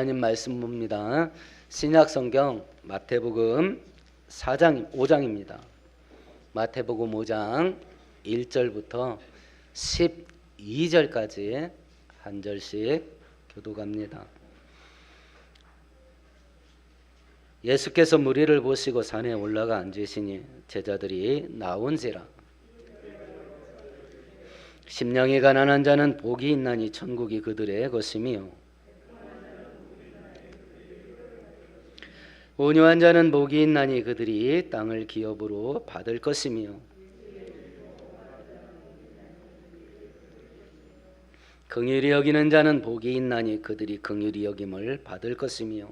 하나님 말씀 봅니다. 신약 성경 마태복음 5장입니다. 마태복음 5장 1절부터 12절까지 한 절씩 교독합니다. 예수께서 무리를 보시고 산에 올라가 앉으시니 제자들이 나온지라. 심령이 가난한 자는 복이 있나니 천국이 그들의 것이며 온유한 자는 복이 있나니 그들이 땅을 기업으로 받을 것이며 긍휼히 여기는 자는 복이 있나니 그들이 긍휼히 여김을 받을 것이며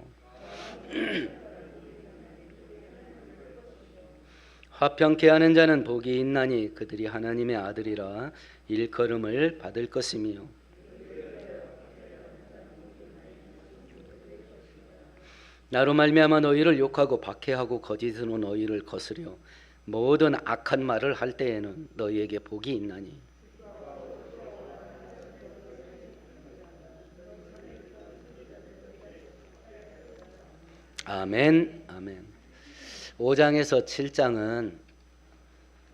화평케 하는 자는 복이 있나니 그들이 하나님의 아들이라 일컬음을 받을 것이며 나로 말미암아 너희를 욕하고 박해하고 거짓으로 너희를 거스려 모든 악한 말을 할 때에는 너희에게 복이 있나니 아멘. 아멘. 5장에서 7장은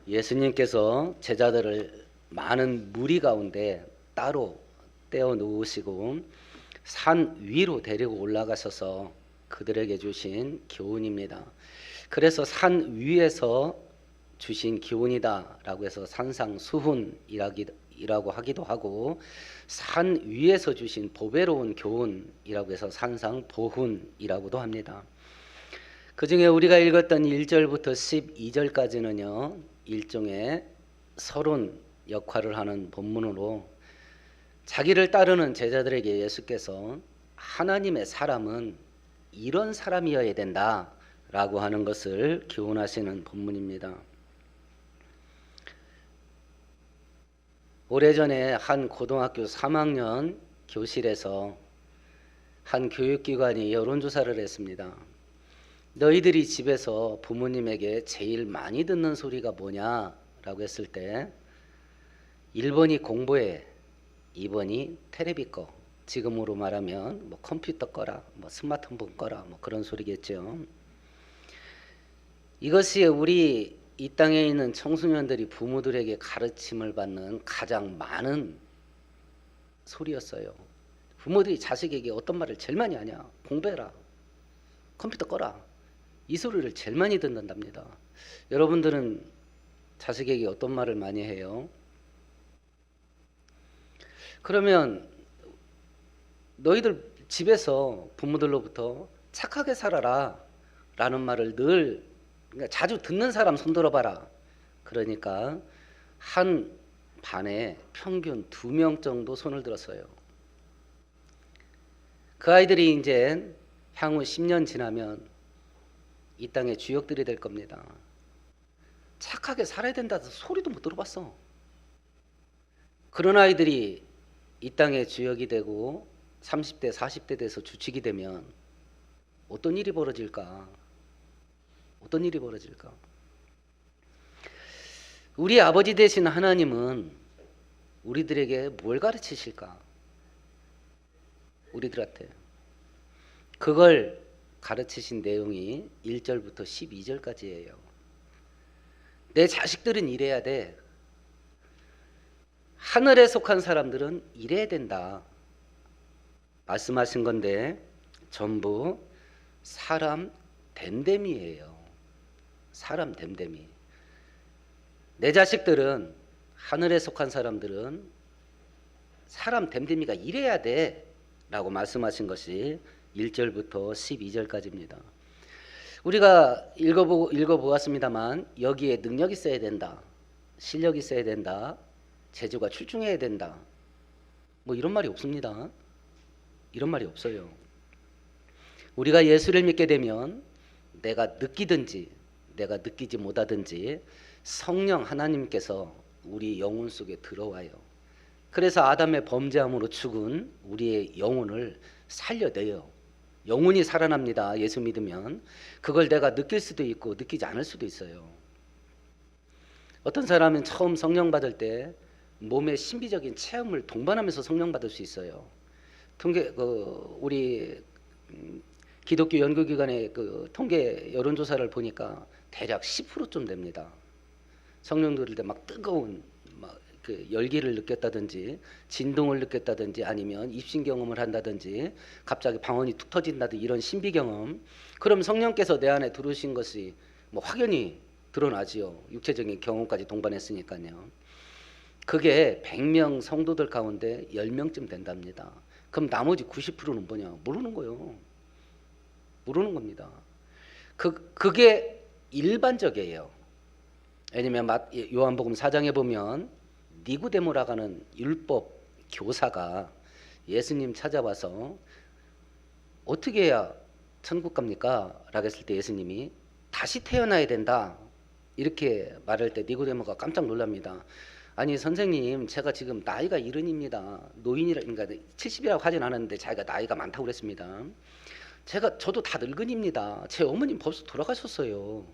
예수님께서 제자들을 많은 무리 가운데 따로 떼어 놓으시고 산 위로 데리고 올라가셔서 그들에게 주신 교훈입니다. 그래서 산 위에서 주신 교훈이다 라고 해서 산상수훈이라고 하기도 하고, 산 위에서 주신 보배로운 교훈이라고 해서 산상보훈이라고도 합니다. 그 중에 우리가 읽었던 1절부터 12절까지는요 일종의 서론 역할을 하는 본문으로 자기를 따르는 제자들에게 예수께서 하나님의 사람은 이런 사람이어야 된다 라고 하는 것을 교훈하시는 본문입니다. 오래전에 한 고등학교 3학년 교실에서 한 교육기관이 여론조사를 했습니다. 너희들이 집에서 부모님에게 제일 많이 듣는 소리가 뭐냐 라고 했을 때 1번이 공부해, 2번이 테레비 꺼, 지금으로 말하면 뭐 컴퓨터 꺼라, 뭐 스마트폰 꺼라, 뭐 그런 소리겠죠. 이것이 우리 이 땅에 있는 청소년들이 부모들에게 가르침을 받는 가장 많은 소리였어요. 부모들이 자식에게 어떤 말을 제일 많이 하냐? 공부해라, 컴퓨터 꺼라, 이 소리를 제일 많이 듣는답니다. 여러분들은 자식에게 어떤 말을 많이 해요? 그러면 너희들 집에서 부모들로부터 착하게 살아라 라는 말을 늘 그러니까 자주 듣는 사람 손 들어봐라. 그러니까 한 반에 평균 2명 정도 손을 들었어요. 그 아이들이 이제 향후 10년 지나면 이 땅의 주역들이 될 겁니다. 착하게 살아야 된다는 소리도 못 들어봤어. 그런 아이들이 이 땅의 주역이 되고 30대 40대 돼서 주축이 되면 어떤 일이 벌어질까? 어떤 일이 벌어질까? 우리 아버지 되신 하나님은 우리들에게 뭘 가르치실까? 우리들한테 그걸 가르치신 내용이 1절부터 12절까지예요. 내 자식들은 이래야 돼. 하늘에 속한 사람들은 이래야 된다. 말씀하신 건데 전부 사람 됨됨이에요. 사람 됨됨이. 내 자식들은, 하늘에 속한 사람들은 사람 됨됨이가 이래야 돼 라고 말씀하신 것이 1절부터 12절까지입니다. 우리가 읽어보았습니다만 여기에 능력이 있어야 된다, 실력이 있어야 된다, 재주가 출중해야 된다, 뭐 이런 말이 없습니다. 이런 말이 없어요. 우리가 예수를 믿게 되면 내가 느끼든지 내가 느끼지 못하든지 성령 하나님께서 우리 영혼 속에 들어와요. 그래서 아담의 범죄함으로 죽은 우리의 영혼을 살려내요. 영혼이 살아납니다. 예수 믿으면. 그걸 내가 느낄 수도 있고 느끼지 않을 수도 있어요. 어떤 사람은 처음 성령 받을 때 몸의 신비적인 체험을 동반하면서 성령 받을 수 있어요. 우리 기독교 연구기관의 그 통계 여론조사를 보니까 대략 10%쯤 됩니다. 성령들일 때 막 뜨거운 막 그 열기를 느꼈다든지 진동을 느꼈다든지 아니면 입신 경험을 한다든지 갑자기 방언이 툭 터진다든지 이런 신비 경험. 그럼 성령께서 내 안에 들어오신 것이 뭐 확연히 드러나지요. 육체적인 경험까지 동반했으니까요. 그게 100명 성도들 가운데 10명쯤 된답니다. 그럼 나머지 90%는 뭐냐? 모르는 거예요. 모르는 겁니다. 그게 일반적이에요. 왜냐면 요한복음 4장에 보면 니고데모라고 하는 율법 교사가 예수님 찾아와서 어떻게 해야 천국 갑니까? 라고 했을 때 예수님이 다시 태어나야 된다 이렇게 말할 때 니고데모가 깜짝 놀랍니다. 아니 선생님, 제가 지금 나이가 70입니다. 노인이라, 그러니까 70이라고 하진 않았는데 자기가 나이가 많다고 그랬습니다. 저도 다 늙은입니다. 제 어머님 벌써 돌아가셨어요.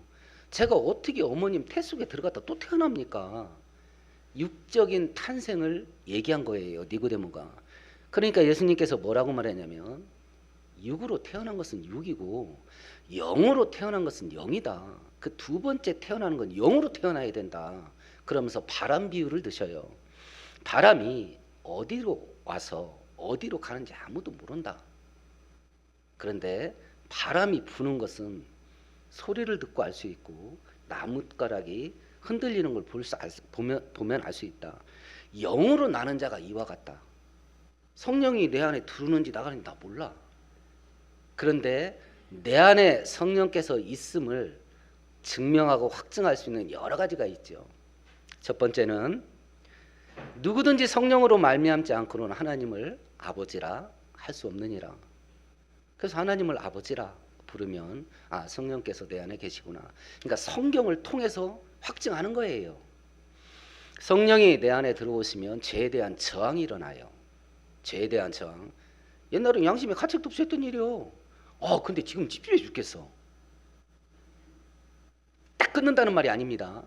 제가 어떻게 어머님 태 속에 들어갔다 또 태어납니까? 육적인 탄생을 얘기한 거예요, 니고데모가. 그러니까 예수님께서 뭐라고 말했냐면 육으로 태어난 것은 육이고 영으로 태어난 것은 영이다. 그 두 번째 태어나는 건 영으로 태어나야 된다. 그러면서 바람 비유를 드셔요. 바람이 어디로 와서 어디로 가는지 아무도 모른다. 그런데 바람이 부는 것은 소리를 듣고 알 수 있고 나뭇가락이 흔들리는 걸 보면 알 수 있다. 영으로 나는 자가 이와 같다. 성령이 내 안에 들어오는지 나가는지 나 몰라. 그런데 내 안에 성령께서 있음을 증명하고 확증할 수 있는 여러 가지가 있죠. 첫 번째는 누구든지 성령으로 말미암지 않고는 하나님을 아버지라 할 수 없느니라. 그래서 하나님을 아버지라 부르면 아, 성령께서 내 안에 계시구나. 그러니까 성경을 통해서 확증하는 거예요. 성령이 내 안에 들어오시면 죄에 대한 저항이 일어나요. 죄에 대한 저항. 옛날엔 양심에 가책도 없이 했던 일이요. 근데 지금 찝찝해 죽겠어. 딱 끊는다는 말이 아닙니다.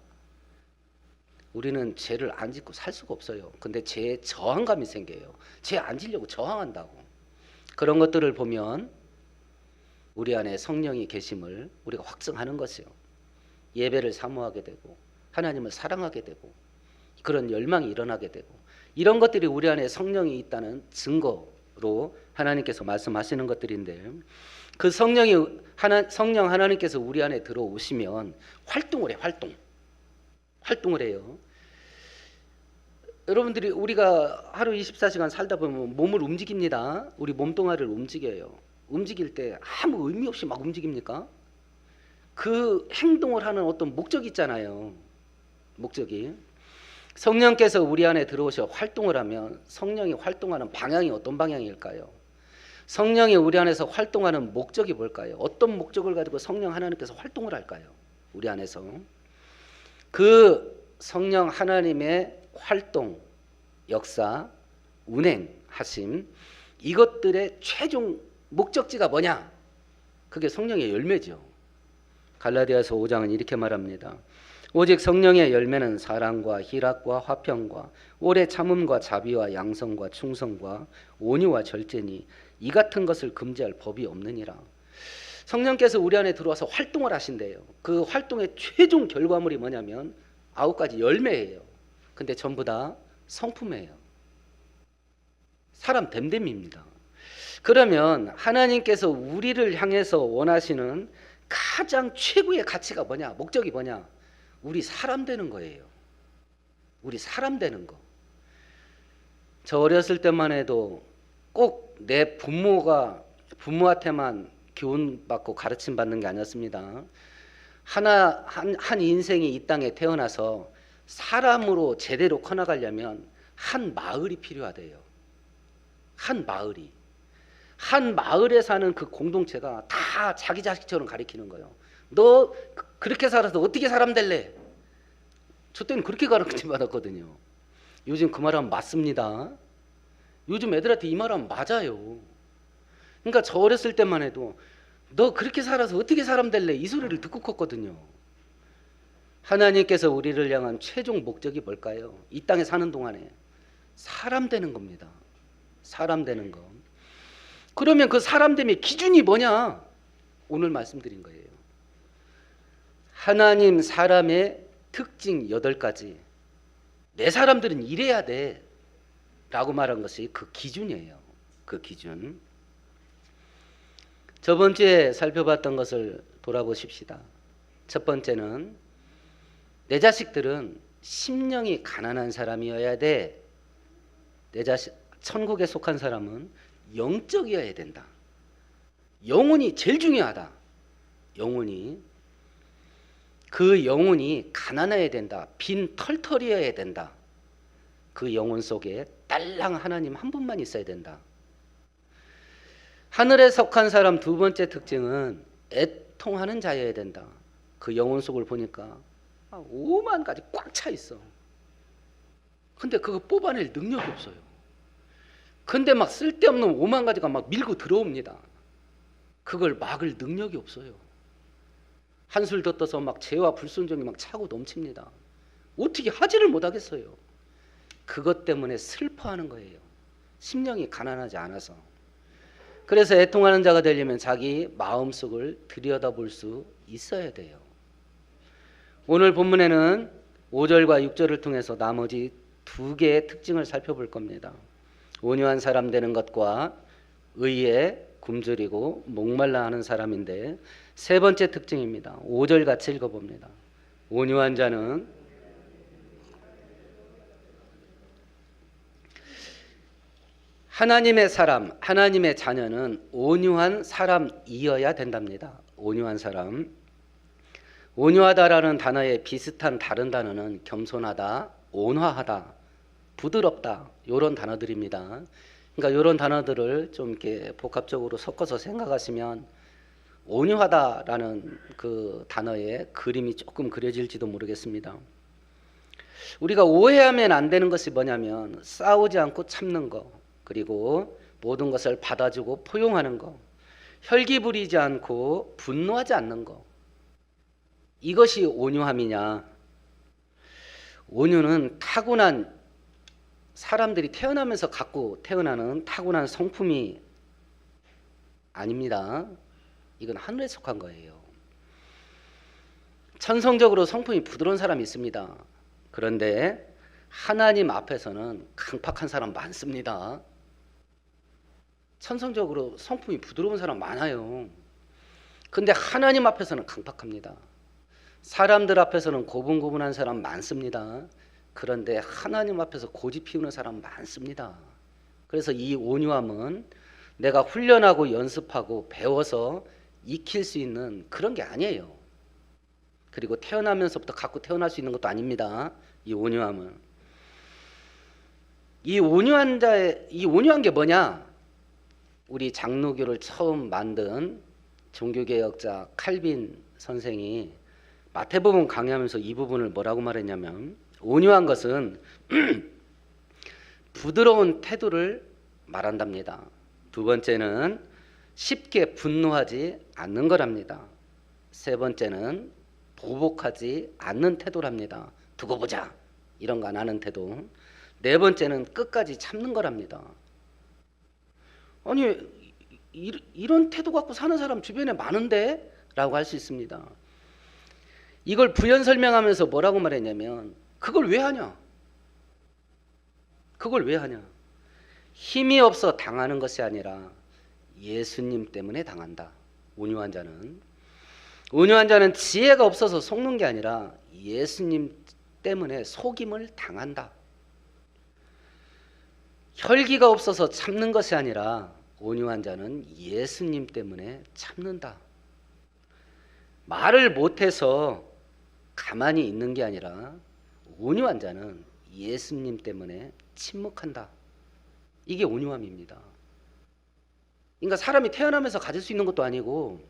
우리는 죄를 안 짓고 살 수가 없어요. 근데 죄에 저항감이 생겨요. 죄 안 지려고 저항한다고. 그런 것들을 보면 우리 안에 성령이 계심을 우리가 확증하는 것이요. 예배를 사모하게 되고 하나님을 사랑하게 되고 그런 열망이 일어나게 되고 이런 것들이 우리 안에 성령이 있다는 증거로 하나님께서 말씀하시는 것들인데 그 성령 하나님께서 우리 안에 들어오시면 활동을 해. 활동을 해요. 여러분들이 우리가 하루 24시간 살다 보면 몸을 움직입니다. 우리 몸뚱아리를 움직여요. 움직일 때 아무 의미 없이 막 움직입니까? 그 행동을 하는 어떤 목적이 있잖아요. 목적이. 성령께서 우리 안에 들어오셔 활동을 하면 성령이 활동하는 방향이 어떤 방향일까요? 성령이 우리 안에서 활동하는 목적이 뭘까요? 어떤 목적을 가지고 성령 하나님께서 활동을 할까요? 우리 안에서. 그 성령 하나님의 활동, 역사, 운행하심 이것들의 최종 목적지가 뭐냐? 그게 성령의 열매죠. 갈라디아서 5장은 이렇게 말합니다. 오직 성령의 열매는 사랑과 희락과 화평과 오래 참음과 자비와 양성과 충성과 온유와 절제니 이 같은 것을 금지할 법이 없느니라. 성령께서 우리 안에 들어와서 활동을 하신대요. 그 활동의 최종 결과물이 뭐냐면 9가지 열매예요. 근데 전부 다 성품이에요. 사람 됨됨입니다. 그러면 하나님께서 우리를 향해서 원하시는 가장 최고의 가치가 뭐냐? 목적이 뭐냐? 우리 사람 되는 거예요. 우리 사람 되는 거. 저 어렸을 때만 해도 꼭 내 부모한테만 교훈받고 가르침 받는 게 아니었습니다. 한 인생이 이 땅에 태어나서 사람으로 제대로 커나가려면 한 마을이 필요하대요. 한 마을이. 한 마을에 사는 그 공동체가 다 자기 자식처럼 가르치는 거예요. 너 그렇게 살아서 어떻게 사람 될래? 저 때는 그렇게 가르침 받았거든요. 요즘 그 말하면 맞습니다. 요즘 애들한테 이 말하면 맞아요. 그러니까 저 어렸을 때만 해도 너 그렇게 살아서 어떻게 사람 될래? 이 소리를 듣고 컸거든요. 하나님께서 우리를 향한 최종 목적이 뭘까요? 이 땅에 사는 동안에 사람 되는 겁니다. 사람 되는 거. 그러면 그 사람됨의 기준이 뭐냐? 오늘 말씀드린 거예요. 하나님 사람의 특징 8가지. 내 사람들은 이래야 돼 라고 말한 것이 그 기준이에요. 그 기준. 저번 주에 살펴봤던 것을 돌아보십시다. 첫 번째는 내 자식들은 심령이 가난한 사람이어야 돼. 내 자식, 천국에 속한 사람은 영적이어야 된다. 영혼이 제일 중요하다. 영혼이. 그 영혼이 가난해야 된다. 빈 털털이어야 된다. 그 영혼 속에 딸랑 하나님 한 분만 있어야 된다. 하늘에 속한 사람 두 번째 특징은 애통하는 자여야 된다. 그 영혼 속을 보니까 5만 가지 꽉 차 있어. 근데 그거 뽑아낼 능력이 없어요. 근데 막 쓸데없는 5만 가지가 막 밀고 들어옵니다. 그걸 막을 능력이 없어요. 한술 더 떠서 막 죄와 불순종이 막 차고 넘칩니다. 어떻게 하지를 못하겠어요. 그것 때문에 슬퍼하는 거예요. 심령이 가난하지 않아서. 그래서 애통하는 자가 되려면 자기 마음속을 들여다볼 수 있어야 돼요. 오늘 본문에는 5절과 6절을 통해서 나머지 2개의 특징을 살펴볼 겁니다. 온유한 사람 되는 것과 의에 굶주리고 목말라 하는 사람인데, 세 번째 특징입니다. 5절 같이 읽어봅니다. 온유한 자는 하나님의 사람, 하나님의 자녀는 온유한 사람이어야 된답니다. 온유한 사람. 온유하다라는 단어에 비슷한 다른 단어는 겸손하다, 온화하다, 부드럽다, 이런 단어들입니다. 그러니까 이런 단어들을 좀 이렇게 복합적으로 섞어서 생각하시면 온유하다라는 그 단어의 그림이 조금 그려질지도 모르겠습니다. 우리가 오해하면 안 되는 것이 뭐냐면 싸우지 않고 참는 거, 그리고 모든 것을 받아주고 포용하는 거, 혈기 부리지 않고 분노하지 않는 거, 이것이 온유함이냐? 온유는 타고난, 사람들이 태어나면서 갖고 태어나는 타고난 성품이 아닙니다. 이건 하늘에 속한 거예요. 천성적으로 성품이 부드러운 사람이 있습니다. 그런데 하나님 앞에서는 강팍한 사람 많습니다. 천성적으로 성품이 부드러운 사람 많아요. 근데 하나님 앞에서는 강팍합니다. 사람들 앞에서는 고분고분한 사람 많습니다. 그런데 하나님 앞에서 고집 피우는 사람 많습니다. 그래서 이 온유함은 내가 훈련하고 연습하고 배워서 익힐 수 있는 그런 게 아니에요. 그리고 태어나면서부터 갖고 태어날 수 있는 것도 아닙니다. 이 온유함은. 이 온유한 게 뭐냐? 우리 장로교를 처음 만든 종교개혁자 칼빈 선생이 마태복음 강의하면서 이 부분을 뭐라고 말했냐면, 온유한 것은 부드러운 태도를 말한답니다. 두 번째는 쉽게 분노하지 않는 거랍니다. 세 번째는 보복하지 않는 태도랍니다. 두고 보자, 이런 거 안 하는 태도. 네 번째는 끝까지 참는 거랍니다. 아니, 이런 태도 갖고 사는 사람 주변에 많은데? 라고 할 수 있습니다. 이걸 부연 설명하면서 뭐라고 말했냐면, 그걸 왜 하냐? 그걸 왜 하냐? 힘이 없어 당하는 것이 아니라 예수님 때문에 당한다. 온유한 자는. 온유한 자는 지혜가 없어서 속는 게 아니라 예수님 때문에 속임을 당한다. 혈기가 없어서 참는 것이 아니라 온유한 자는 예수님 때문에 참는다. 말을 못해서 가만히 있는 게 아니라 온유한 자는 예수님 때문에 침묵한다. 이게 온유함입니다. 그러니까 사람이 태어나면서 가질 수 있는 것도 아니고,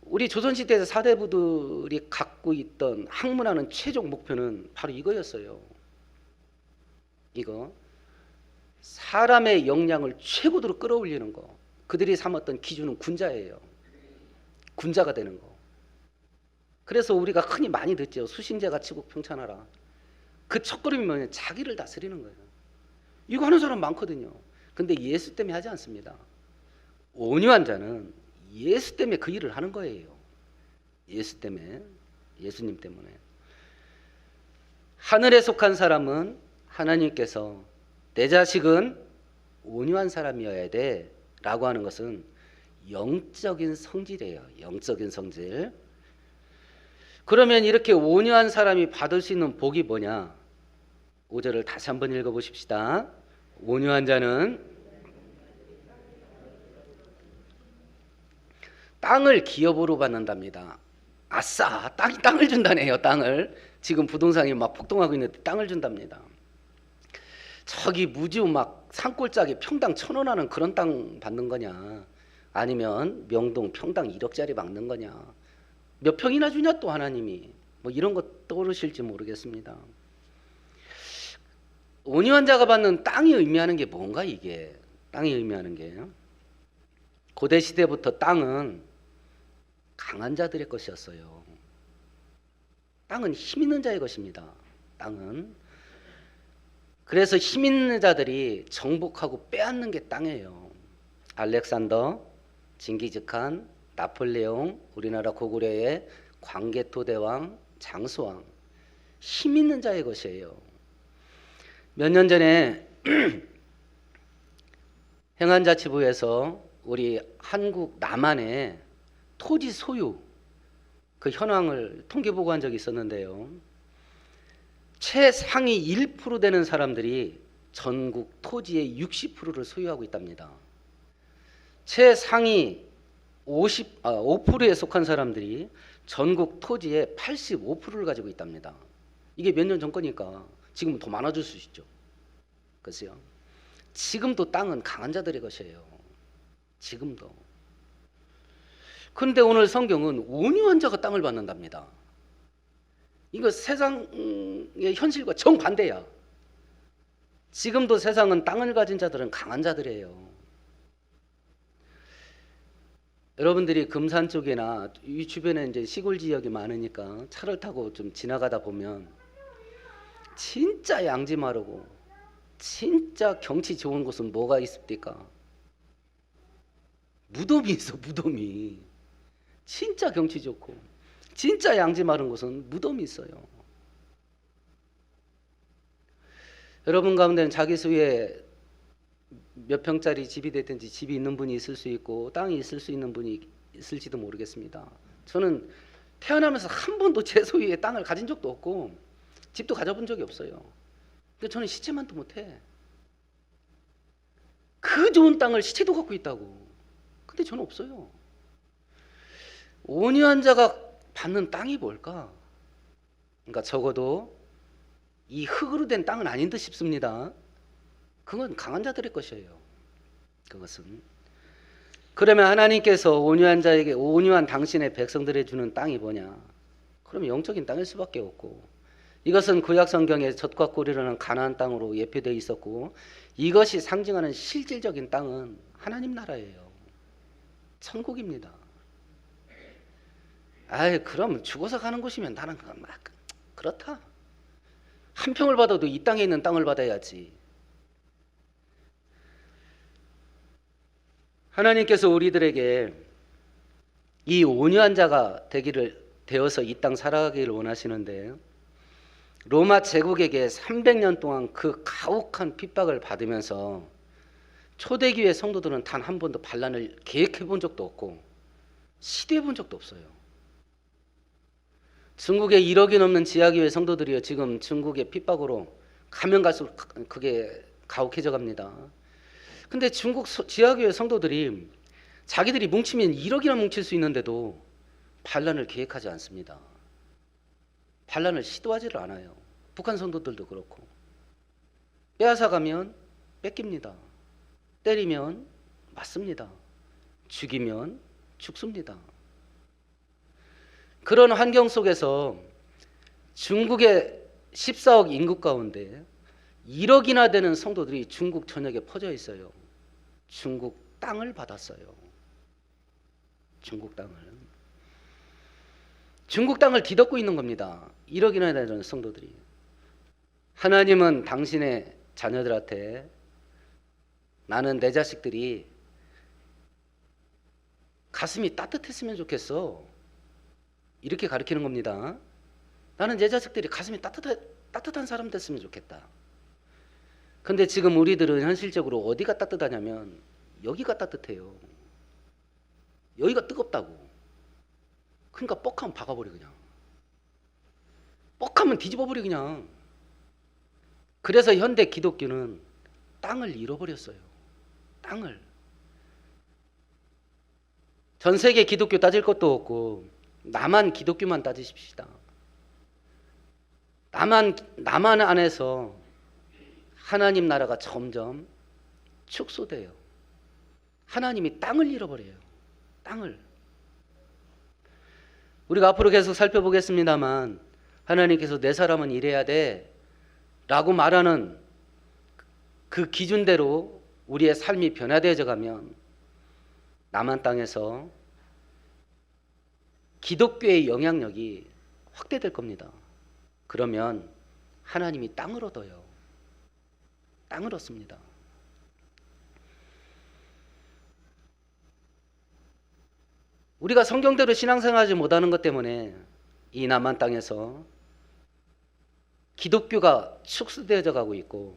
우리 조선시대에서 사대부들이 갖고 있던 학문하는 최종 목표는 바로 이거였어요. 이거 사람의 역량을 최고도로 끌어올리는 거. 그들이 삼았던 기준은 군자예요. 군자가 되는 거. 그래서 우리가 흔히 많이 듣죠. 수신제가 치국 평천하라. 그 첫걸음이 뭐냐면 자기를 다스리는 거예요. 이거 하는 사람 많거든요. 근데 예수 때문에 하지 않습니다. 온유한 자는 예수 때문에 그 일을 하는 거예요. 예수 때문에, 예수님 때문에. 하늘에 속한 사람은 하나님께서 내 자식은 온유한 사람이어야 돼 라고 하는 것은 영적인 성질이에요. 영적인 성질. 그러면 이렇게 온유한 사람이 받을 수 있는 복이 뭐냐? 5절을 다시 한번 읽어보십시다. 온유한 자는 땅을 기업으로 받는답니다. 아싸, 땅을 준다네요. 땅을. 지금 부동산이 막 폭등하고 있는데 땅을 준답니다. 저기 무지우 막 산골짜기 평당 1,000원 하는 그런 땅 받는 거냐, 아니면 명동 평당 1억짜리 받는 거냐, 몇 평이나 주냐 또 하나님이, 뭐 이런 거 떠오르실지 모르겠습니다. 온유한 자가 받는 땅이 의미하는 게 뭔가, 이게 땅이 의미하는 게, 고대 시대부터 땅은 강한 자들의 것이었어요. 땅은 힘 있는 자의 것입니다. 땅은. 그래서 힘 있는 자들이 정복하고 빼앗는 게 땅이에요. 알렉산더, 징기즈칸, 나폴레옹, 우리나라 고구려의 광개토대왕, 장수왕, 힘 있는 자의 것이에요. 몇 년 전에 행안자치부에서 우리 한국 남한의 토지 소유 그 현황을 통계 보고한 적이 있었는데요. 최상위 1% 되는 사람들이 전국 토지의 60%를 소유하고 있답니다. 최상위 5%에 속한 사람들이 전국 토지의 85%를 가지고 있답니다. 이게 몇 년 전 거니까 지금은 더 많아질 수 있죠. 글쎄요. 지금도 땅은 강한 자들의 것이에요. 지금도. 그런데 오늘 성경은 온유한 자가 땅을 받는답니다. 이거 세상의 현실과 정반대야. 지금도 세상은 땅을 가진 자들은 강한 자들이에요. 여러분들이 금산 쪽이나 이 주변에 이제 시골 지역이 많으니까 차를 타고 좀 지나가다 보면 진짜 양지 마르고 진짜 경치 좋은 곳은 뭐가 있습니까? 무덤이 있어, 무덤이. 진짜 경치 좋고 진짜 양지 마른 곳은 무덤이 있어요. 여러분 가운데는 자기 소유에 몇 평짜리 집이 됐든지 집이 있는 분이 있을 수 있고 땅이 있을 수 있는 분이 있을지도 모르겠습니다. 저는 태어나면서 한 번도 제 소유의 땅을 가진 적도 없고 집도 가져본 적이 없어요. 근데 저는 시체만도 못해. 그 좋은 땅을 시체도 갖고 있다고. 근데 저는 없어요. 온유한 자가 받는 땅이 뭘까? 그러니까 적어도 이 흙으로 된 땅은 아닌 듯 싶습니다. 그건 강한 자들의 것이에요. 그것은. 그러면 하나님께서 온유한 자에게, 온유한 당신의 백성들에 주는 땅이 뭐냐? 그러면 영적인 땅일 수밖에 없고, 이것은 구약 성경에 젖과 꿀이 흐르는 가나안 땅으로 예표되어 있었고, 이것이 상징하는 실질적인 땅은 하나님 나라예요. 천국입니다. 아이, 그럼 죽어서 가는 곳이면 나는 그렇다. 한 평을 받아도 이 땅에 있는 땅을 받아야지. 하나님께서 우리들에게 이 온유한 자가 되어서 이 땅 살아가기를 원하시는데, 로마 제국에게 300년 동안 그 가혹한 핍박을 받으면서 초대교회 성도들은 단 한 번도 반란을 계획해 본 적도 없고 시도해 본 적도 없어요. 중국의 1억이 넘는 지하교회 성도들이요, 지금 중국의 핍박으로 가면 갈수록 그게 가혹해져 갑니다. 근데 중국 지하교회 성도들이 자기들이 뭉치면 1억이나 뭉칠 수 있는데도 반란을 계획하지 않습니다. 반란을 시도하지를 않아요. 북한 성도들도 그렇고. 빼앗아가면 뺏깁니다. 때리면 맞습니다. 죽이면 죽습니다. 그런 환경 속에서 중국의 14억 인구 가운데 1억이나 되는 성도들이 중국 전역에 퍼져 있어요. 중국 땅을 받았어요. 중국 땅을. 중국 땅을 뒤덮고 있는 겁니다. 1억이나 되는 성도들이. 하나님은 당신의 자녀들한테 나는 내 자식들이 가슴이 따뜻했으면 좋겠어. 이렇게 가르치는 겁니다. 나는 내 자식들이 가슴이 따뜻한 사람 됐으면 좋겠다. 근데 지금 우리들은 현실적으로 어디가 따뜻하냐면 여기가 따뜻해요. 여기가 뜨겁다고. 그러니까 뻑하면 박아버려 그냥. 뻑하면 뒤집어버려 그냥. 그래서 현대 기독교는 땅을 잃어버렸어요. 땅을. 전 세계 기독교 따질 것도 없고 나만 기독교만 따지십시다. 나만 안에서 하나님 나라가 점점 축소돼요. 하나님이 땅을 잃어버려요. 땅을. 우리가 앞으로 계속 살펴보겠습니다만 하나님께서 내 사람은 이래야 돼 라고 말하는 그 기준대로 우리의 삶이 변화되어져 가면 남한 땅에서 기독교의 영향력이 확대될 겁니다. 그러면 하나님이 땅을 얻어요. 땅을 얻습니다. 우리가 성경대로 신앙생활하지 못하는 것 때문에 이 남한 땅에서 기독교가 축소되어져 가고 있고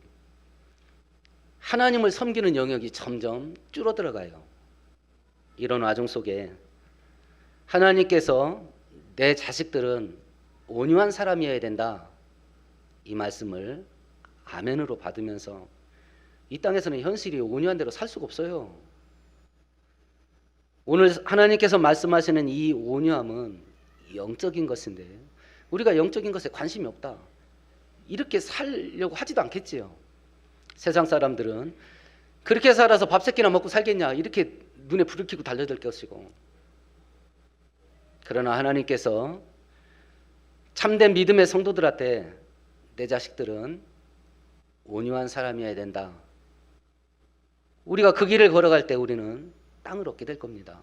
하나님을 섬기는 영역이 점점 줄어들어가요. 이런 와중 속에 하나님께서 내 자식들은 온유한 사람이어야 된다, 이 말씀을 아멘으로 받으면서 이 땅에서는 현실이 온유한 대로 살 수가 없어요. 오늘 하나님께서 말씀하시는 이 온유함은 영적인 것인데 우리가 영적인 것에 관심이 없다, 이렇게 살려고 하지도 않겠지요. 세상 사람들은 그렇게 살아서 밥 세끼나 먹고 살겠냐, 이렇게 눈에 불을 켜고 달려들 것이고, 그러나 하나님께서 참된 믿음의 성도들한테 내 자식들은 온유한 사람이어야 된다, 우리가 그 길을 걸어갈 때 우리는 땅을 얻게 될 겁니다.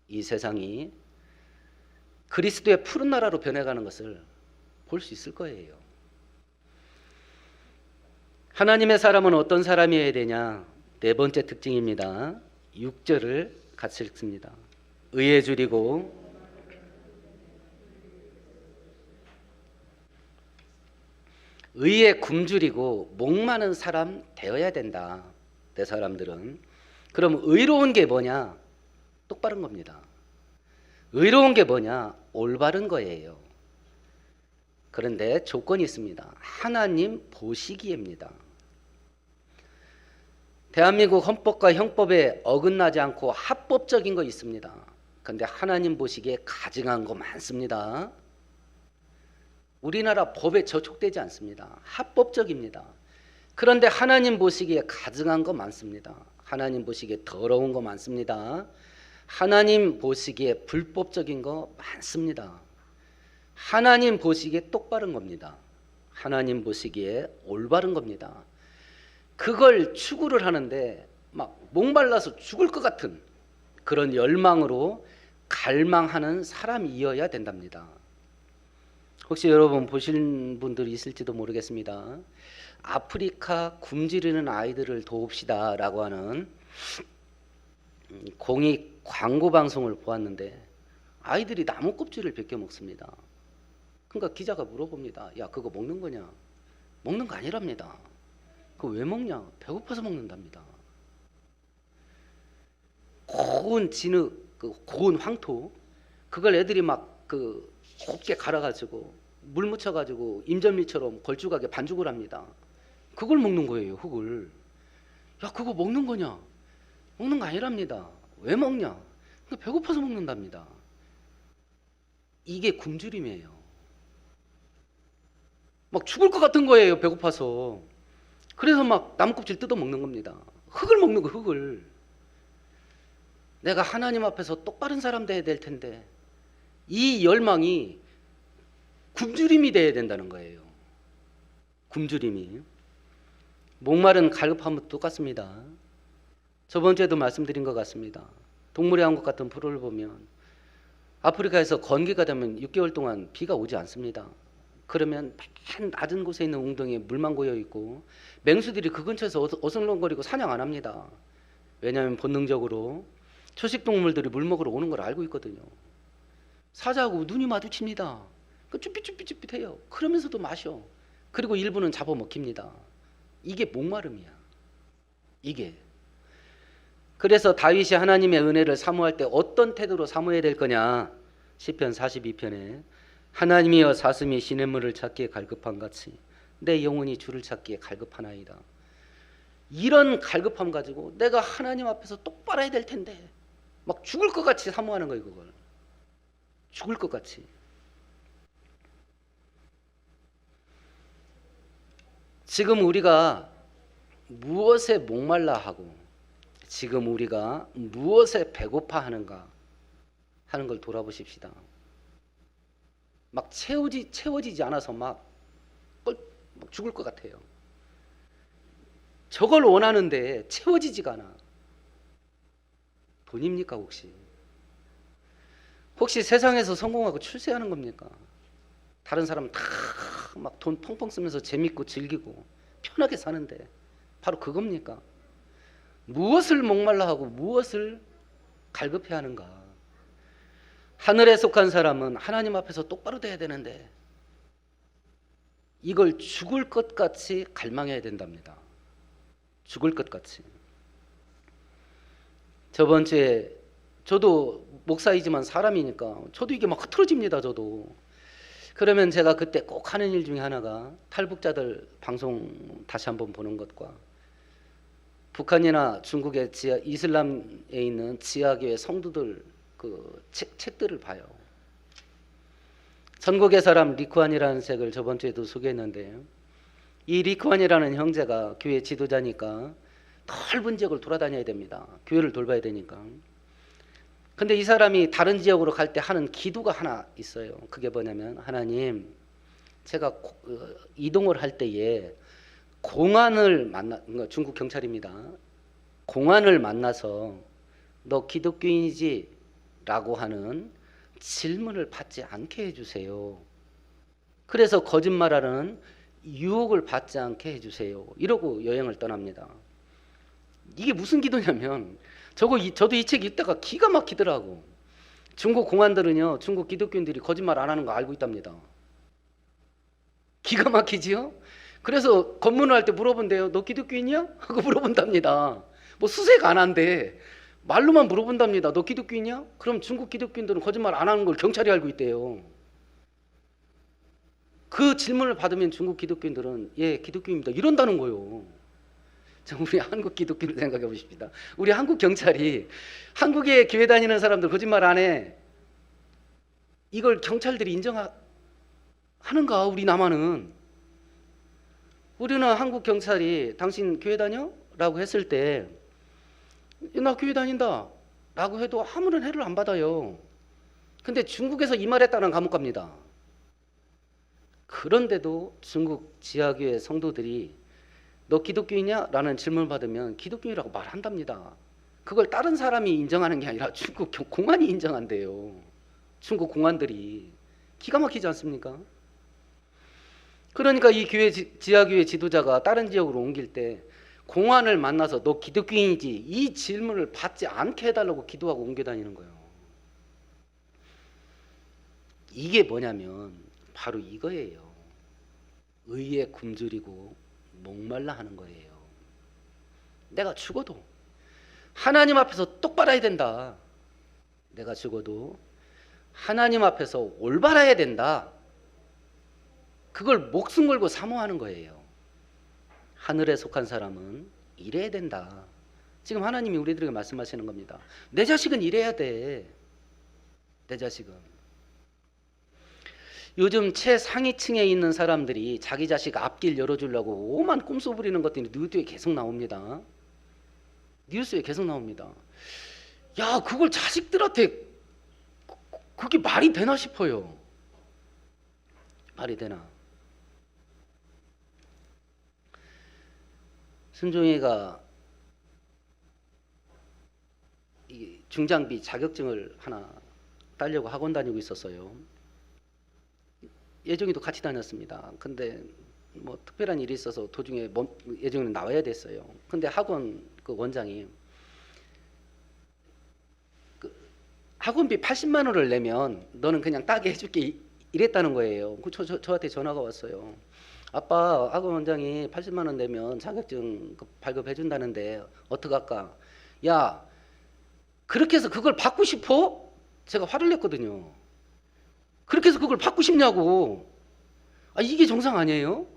이 세상이 그리스도의 푸른 나라로 변해가는 것을 볼 수 있을 거예요. 하나님의 사람은 어떤 사람이어야 되냐? 네 번째 특징입니다. 6절을 같이 읽습니다. 의에 줄이고 의에 굶주리고 목마른 사람 되어야 된다. 내 사람들은. 그럼 의로운 게 뭐냐? 똑바른 겁니다. 의로운 게 뭐냐? 올바른 거예요. 그런데 조건이 있습니다. 하나님 보시기에입니다. 대한민국 헌법과 형법에 어긋나지 않고 합법적인 거 있습니다. 그런데 하나님 보시기에 가증한 거 많습니다. 우리나라 법에 저촉되지 않습니다. 합법적입니다. 그런데 하나님 보시기에 가증한 거 많습니다. 하나님 보시기에 더러운 거 많습니다. 하나님 보시기에 불법적인 거 많습니다. 하나님 보시기에 똑바른 겁니다. 하나님 보시기에 올바른 겁니다. 그걸 추구를 하는데 막 목말라서 죽을 것 같은 그런 열망으로 갈망하는 사람이어야 된답니다. 혹시 여러분 보신 분들이 있을지도 모르겠습니다. 아프리카 굶주리는 아이들을 도웁시다 라고 하는 공익 광고 방송을 보았는데 아이들이 나무 껍질을 벗겨 먹습니다. 그러니까 기자가 물어봅니다. 야, 그거 먹는 거냐? 먹는 거 아니랍니다. 그거 왜 먹냐? 배고파서 먹는답니다. 고운 진흙, 그 고운 황토, 그걸 애들이 막 그 곱게 갈아가지고 물 묻혀가지고 임전미처럼 걸쭉하게 반죽을 합니다. 그걸 먹는 거예요, 흙을. 야, 그거 먹는 거냐? 먹는 거 아니랍니다. 왜 먹냐? 그러니까 배고파서 먹는답니다. 이게 굶주림이에요. 막 죽을 것 같은 거예요, 배고파서. 그래서 막 나무껍질 뜯어 먹는 겁니다. 흙을 먹는 거, 흙을. 내가 하나님 앞에서 똑바른 사람 돼야 될 텐데 이 열망이 굶주림이 돼야 된다는 거예요. 굶주림이. 목마른 갈급함도 똑같습니다. 저번 주에도 말씀드린 것 같습니다. 동물의 왕국 같은 프로를 보면 아프리카에서 건기가 되면 6개월 동안 비가 오지 않습니다. 그러면 맨 낮은 곳에 있는 웅덩이에 물만 고여 있고 맹수들이 그 근처에서 어슬렁거리고 사냥 안 합니다. 왜냐하면 본능적으로 초식 동물들이 물 먹으러 오는 걸 알고 있거든요. 사자하고 눈이 마주칩니다. 그 쭈삣쭈삣쭈삣해요. 그러면서도 마셔. 그리고 일부는 잡아먹힙니다. 이게 목마름이야. 이게. 그래서 다윗이 하나님의 은혜를 사모할 때 어떤 태도로 사모해야 될 거냐? 시편 42편에 하나님이여 사슴이 시냇물을 찾기에 갈급한 같이 내 영혼이 주를 찾기에 갈급하나이다. 이런 갈급함 가지고 내가 하나님 앞에서 똑바로 해야 될 텐데 막 죽을 것 같이 사모하는 거예요. 그걸 죽을 것 같이. 지금 우리가 무엇에 목말라 하고 지금 우리가 무엇에 배고파 하는가 하는 걸 돌아보십시다. 막 채워지지 않아서 막 죽을 것 같아요. 저걸 원하는데 채워지지가 않아. 돈입니까 혹시? 혹시 세상에서 성공하고 출세하는 겁니까? 다른 사람 다 막 돈 펑펑 쓰면서 재밌고 즐기고 편하게 사는데 바로 그겁니까? 무엇을 목말라 하고 무엇을 갈급해 하는가? 하늘에 속한 사람은 하나님 앞에서 똑바로 돼야 되는데 이걸 죽을 것 같이 갈망해야 된답니다. 죽을 것 같이. 저번 주에 저도 목사이지만 사람이니까 저도 이게 막 흐트러집니다. 저도. 그러면 제가 그때 꼭 하는 일 중에 하나가 탈북자들 방송 다시 한번 보는 것과 북한이나 중국의 이슬람에 있는 지하교회 성도들 그 책들을 봐요. 전국의 사람 리쿠안이라는 책을 저번 주에도 소개했는데요. 이 리쿠안이라는 형제가 교회 지도자니까 넓은 지역을 돌아다녀야 됩니다. 교회를 돌봐야 되니까. 근데 이 사람이 다른 지역으로 갈 때 하는 기도가 하나 있어요. 그게 뭐냐면 하나님 제가 이동을 할 때에 공안을 중국 경찰입니다. 공안을 만나서 너 기독교인이지? 라고 하는 질문을 받지 않게 해주세요. 그래서 거짓말하는 유혹을 받지 않게 해주세요. 이러고 여행을 떠납니다. 이게 무슨 기도냐면 저도 이 책 읽다가 기가 막히더라고. 중국 공안들은요, 중국 기독교인들이 거짓말 안 하는 거 알고 있답니다. 기가 막히지요? 그래서 검문을 할 때 물어본대요. 너 기독교인이야? 하고 물어본답니다. 뭐 수색 안 한대. 말로만 물어본답니다. 너 기독교인이야? 그럼 중국 기독교인들은 거짓말 안 하는 걸 경찰이 알고 있대요. 그 질문을 받으면 중국 기독교인들은 예, 기독교인입니다. 이런다는 거예요. 자, 우리 한국 기독교를 생각해 보십시다. 우리 한국 경찰이 한국에 교회 다니는 사람들 거짓말 안 해. 이걸 경찰들이 인정하는가? 우리 남한은. 우리는 한국 경찰이 당신 교회 다녀? 라고 했을 때 나 교회 다닌다 라고 해도 아무런 해를 안 받아요. 근데 중국에서 이 말했다는 감옥 갑니다. 그런데도 중국 지하교회 성도들이 너 기독교인이냐? 라는 질문을 받으면 기독교인이라고 말한답니다. 그걸 다른 사람이 인정하는 게 아니라 중국 공안이 인정한대요. 중국 공안들이. 기가 막히지 않습니까? 그러니까 이 교회 지하교회 지도자가 다른 지역으로 옮길 때 공안을 만나서 너 기독교인이지? 이 질문을 받지 않게 해달라고 기도하고 옮겨 다니는 거예요. 이게 뭐냐면 바로 이거예요. 의에 굶주리고 목말라 하는 거예요. 내가 죽어도 하나님 앞에서 똑바라야 된다. 내가 죽어도 하나님 앞에서 올바라야 된다. 그걸 목숨 걸고 사모하는 거예요. 하늘에 속한 사람은 이래야 된다. 지금 하나님이 우리들에게 말씀하시는 겁니다. 내 자식은 이래야 돼. 내 자식은. 요즘 최상위층에 있는 사람들이 자기 자식 앞길 열어주려고 오만 꼼수 부리는 것들이 뉴스에 계속 나옵니다. 뉴스에 계속 나옵니다. 야, 그걸 자식들한테 그게 말이 되나 싶어요. 말이 되나? 순종이가 중장비 자격증을 하나 따려고 학원 다니고 있었어요. 예정이도 같이 다녔습니다. 근데 뭐 특별한 일이 있어서 도중에 예정이는 나와야 됐어요. 근데 학원 그 원장이 그 학원비 80만 원을 내면 너는 그냥 따게 해줄게 이랬다는 거예요. 저한테 전화가 왔어요. 아빠, 학원 원장이 80만 원 내면 자격증 발급해 준다는데 어떡할까? 야, 그렇게 해서 그걸 받고 싶어? 제가 화를 냈거든요. 그렇게 해서 그걸 받고 싶냐고. 아, 이게 정상 아니에요?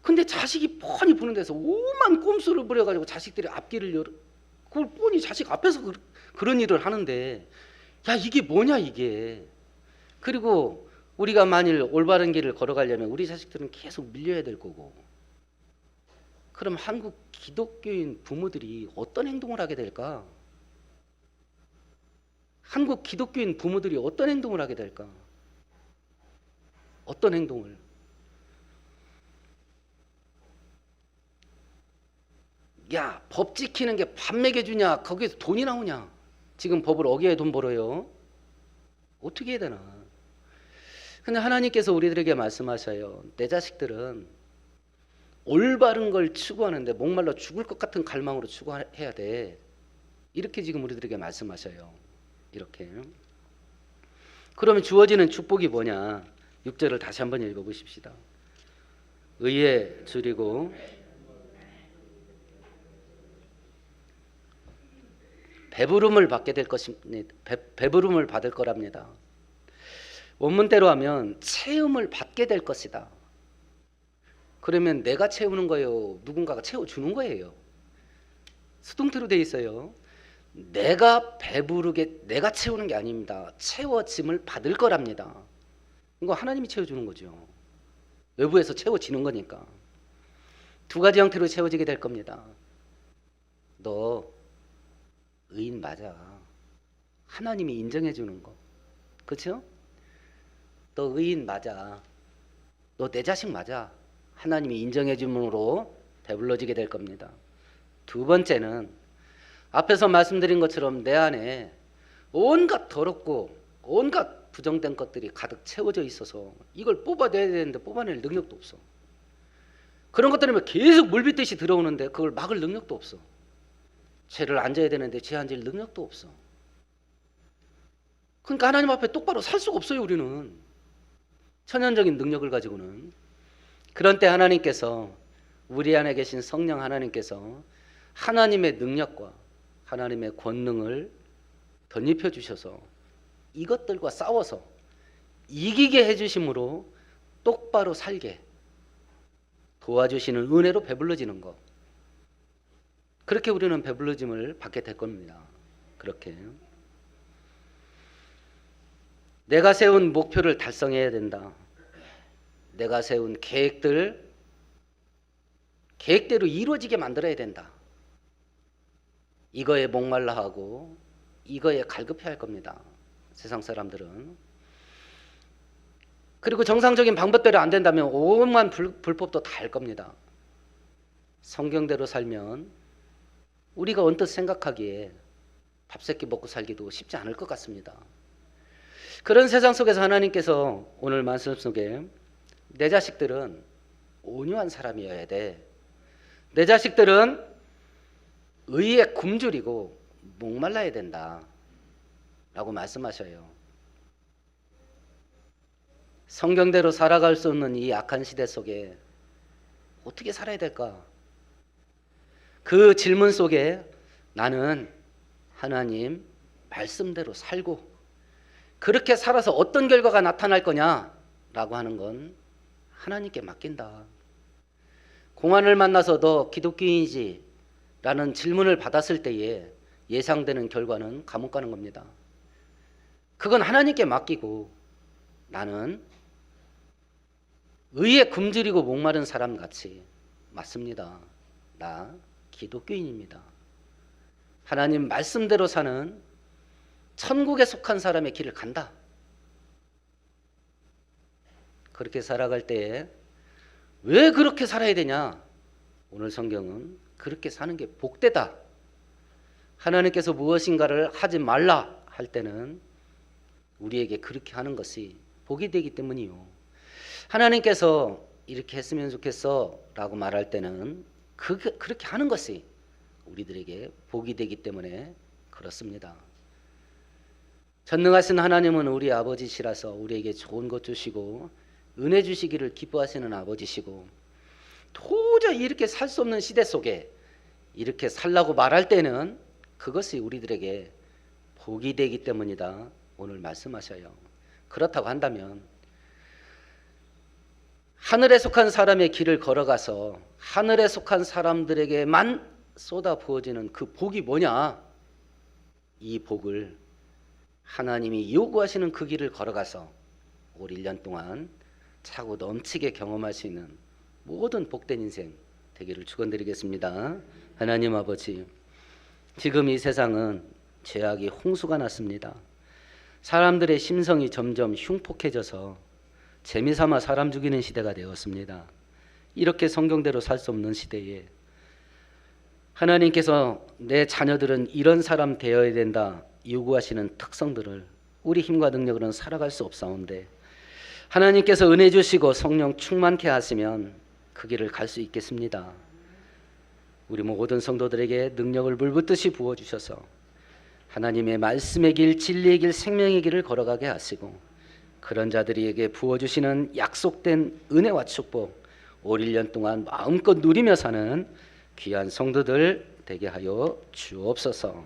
근데 자식이 뻔히 보는 데서 오만 꼼수를 부려가지고 자식들이 앞길을 열어, 그걸 뻔히 자식 앞에서 그런 일을 하는데, 야, 이게 뭐냐 이게. 그리고 우리가 만일 올바른 길을 걸어가려면 우리 자식들은 계속 밀려야 될 거고, 그럼 한국 기독교인 부모들이 어떤 행동을 하게 될까? 한국 기독교인 부모들이 어떤 행동을 하게 될까? 어떤 행동을? 야, 법 지키는 게 밥 먹여주냐? 거기에서 돈이 나오냐? 지금 법을 어겨야 돈 벌어요. 어떻게 해야 되나? 근데 하나님께서 우리들에게 말씀하셔요. 내 자식들은 올바른 걸 추구하는데 목말라 죽을 것 같은 갈망으로 추구해야 돼. 이렇게 지금 우리들에게 말씀하셔요. 이렇게. 그러면 주어지는 축복이 뭐냐? 6절을 다시 한번 읽어보십시다. 의에 줄이고 배부름을 받게 될 것입니다. 배부름을 받을 거랍니다. 원문대로 하면 채움을 받게 될 것이다. 그러면 내가 채우는 거예요? 누군가가 채워주는 거예요? 수동태로 돼 있어요. 내가 배부르게, 내가 채우는 게 아닙니다. 채워짐을 받을 거랍니다. 이거 하나님이 채워주는 거죠. 외부에서 채워지는 거니까. 두 가지 형태로 채워지게 될 겁니다. 너 의인 맞아. 하나님이 인정해 주는 거. 그렇죠? 너 의인 맞아. 너 내 자식 맞아. 하나님이 인정해 줌으로 배불러지게 될 겁니다. 두 번째는 앞에서 말씀드린 것처럼 내 안에 온갖 더럽고 온갖 부정된 것들이 가득 채워져 있어서 이걸 뽑아내야 되는데 뽑아낼 능력도 없어. 그런 것 때문에 계속 물빛듯이 들어오는데 그걸 막을 능력도 없어. 죄를 앉아야 되는데 죄 앉을 능력도 없어. 그러니까 하나님 앞에 똑바로 살 수가 없어요. 우리는 천연적인 능력을 가지고는. 그런 때 하나님께서, 우리 안에 계신 성령 하나님께서 하나님의 능력과 하나님의 권능을 덧입혀 주셔서 이것들과 싸워서 이기게 해주심으로 똑바로 살게 도와주시는 은혜로 배불러지는 것. 그렇게 우리는 배불러짐을 받게 될 겁니다. 그렇게 내가 세운 목표를 달성해야 된다. 내가 세운 계획대로 이루어지게 만들어야 된다. 이거에 목말라 하고 이거에 갈급해야 할 겁니다. 세상 사람들은. 그리고 정상적인 방법대로 안 된다면 오만 불법도 다 할 겁니다. 성경대로 살면 우리가 언뜻 생각하기에 밥 세끼 먹고 살기도 쉽지 않을 것 같습니다. 그런 세상 속에서 하나님께서 오늘 말씀 속에 내 자식들은 온유한 사람이어야 돼. 내 자식들은 의에 굶주리고 목말라야 된다. 라고 말씀하셔요. 성경대로 살아갈 수 없는 이 악한 시대 속에 어떻게 살아야 될까? 그 질문 속에 나는 하나님 말씀대로 살고 그렇게 살아서 어떤 결과가 나타날 거냐라고 하는 건 하나님께 맡긴다. 공안을 만나서 너 기독교인이지? 라는 질문을 받았을 때에 예상되는 결과는 감옥 가는 겁니다. 그건 하나님께 맡기고 나는 의에 굶주리고 목마른 사람 같이 맞습니다. 나 기독교인입니다. 하나님 말씀대로 사는 천국에 속한 사람의 길을 간다. 그렇게 살아갈 때에 왜 그렇게 살아야 되냐? 오늘 성경은 그렇게 사는 게 복되다. 하나님께서 무엇인가를 하지 말라 할 때는 우리에게 그렇게 하는 것이 복이 되기 때문이요. 하나님께서 이렇게 했으면 좋겠어 라고 말할 때는 그렇게 하는 것이 우리들에게 복이 되기 때문에 그렇습니다. 전능하신 하나님은 우리 아버지시라서 우리에게 좋은 것 주시고 은혜 주시기를 기뻐하시는 아버지시고, 도저히 이렇게 살 수 없는 시대 속에 이렇게 살라고 말할 때는 그것이 우리들에게 복이 되기 때문이다 오늘 말씀하셔요. 그렇다고 한다면 하늘에 속한 사람의 길을 걸어가서 하늘에 속한 사람들에게만 쏟아 부어지는 그 복이 뭐냐? 이 복을 하나님이 요구하시는 그 길을 걸어가서 올 1년 동안 차고 넘치게 경험할 수 있는 모든 복된 인생 되기를 축원드리겠습니다. 하나님 아버지, 지금 이 세상은 죄악이 홍수가 났습니다. 사람들의 심성이 점점 흉폭해져서 재미삼아 사람 죽이는 시대가 되었습니다. 이렇게 성경대로 살 수 없는 시대에 하나님께서 내 자녀들은 이런 사람 되어야 된다 요구하시는 특성들을 우리 힘과 능력으로는 살아갈 수 없사온데, 하나님께서 은혜 주시고 성령 충만케 하시면 그 길을 갈 수 있겠습니다. 우리 모든 성도들에게 능력을 물붓듯이 부어주셔서 하나님의 말씀의 길, 진리의 길, 생명의 길을 걸어가게 하시고, 그런 자들에게 부어주시는 약속된 은혜와 축복 올 1년 동안 마음껏 누리며 사는 귀한 성도들 되게 하여 주옵소서.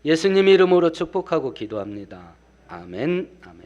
예수님 이름으로 축복하고 기도합니다. 아멘. 아멘.